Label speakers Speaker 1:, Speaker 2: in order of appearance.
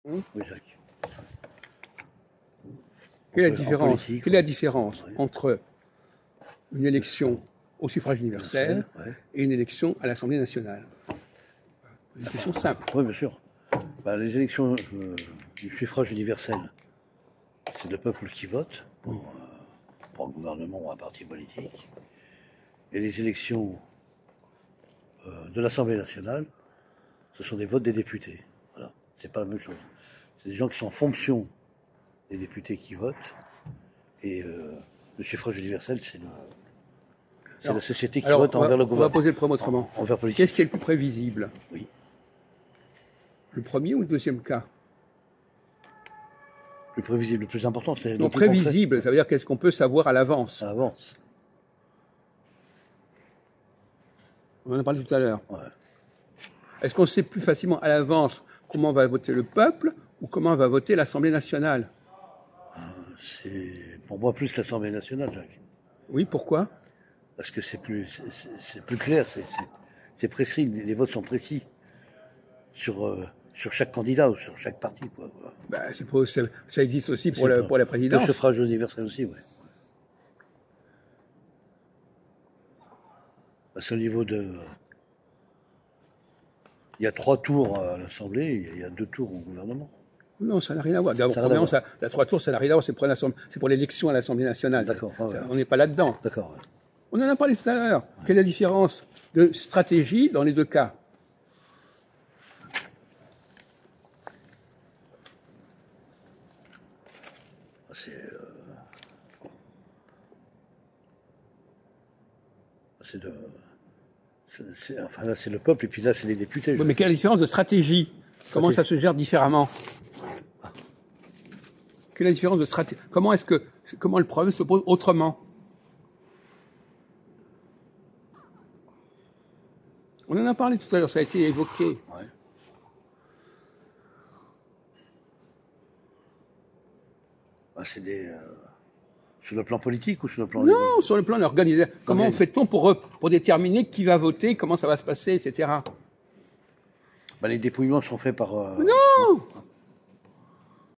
Speaker 1: Oui, Jacques.
Speaker 2: Quelle est la différence entre une élection au suffrage universel et une élection à l'Assemblée nationale? Une question simple.
Speaker 1: Oui, bien sûr. Les élections du suffrage universel, c'est le peuple qui vote pour un gouvernement ou un parti politique. Et les élections de l'Assemblée nationale, ce sont des votes des députés. Voilà. C'est pas la même chose. C'est des gens qui sont en fonction des députés qui votent. Et le suffrage universel, c'est la société qui vote envers le gouvernement.
Speaker 2: On va poser le problème autrement. Qu'est-ce qui est le plus prévisible?
Speaker 1: Oui.
Speaker 2: Le premier ou le deuxième cas?
Speaker 1: Le plus prévisible, le plus important, c'est...
Speaker 2: Non, prévisible, ça veut dire qu'est-ce qu'on peut savoir à l'avance?
Speaker 1: À l'avance.
Speaker 2: On en a parlé tout à l'heure.
Speaker 1: Ouais.
Speaker 2: Est-ce qu'on sait plus facilement à l'avance comment va voter le peuple ou comment va voter l'Assemblée nationale?
Speaker 1: C'est pour moi plus l'Assemblée nationale, Jacques.
Speaker 2: Oui, pourquoi?
Speaker 1: Parce que c'est plus clair, c'est précis, les votes sont précis sur chaque candidat ou sur chaque parti, quoi.
Speaker 2: Ça existe aussi pour la présidence.
Speaker 1: Le suffrage universel aussi, oui. C'est au niveau de... Il y a 3 tours à l'Assemblée, il y a 2 tours au gouvernement.
Speaker 2: Non, ça n'a rien à voir. D'abord, la 3 tours, ça n'a rien à voir, c'est pour l'élection à l'Assemblée nationale.
Speaker 1: D'accord.
Speaker 2: On n'est pas là-dedans.
Speaker 1: D'accord. Ouais.
Speaker 2: On en a parlé tout à l'heure. Ouais. Quelle est la différence de stratégie dans les 2 cas?
Speaker 1: Enfin là, c'est le peuple, et puis là, c'est les députés.
Speaker 2: Oui, mais quelle est la différence de stratégie? Comment ça se gère différemment? Quelle est la différence de stratégie? Comment le problème se pose autrement? On en a parlé tout à l'heure, ça a été évoqué.
Speaker 1: Ouais. C'est sur le plan politique ou sur le plan...
Speaker 2: Non, sur le plan organisé. Comment fait-on pour déterminer qui va voter, comment ça va se passer, etc.
Speaker 1: Les dépouillements sont faits par...
Speaker 2: Non.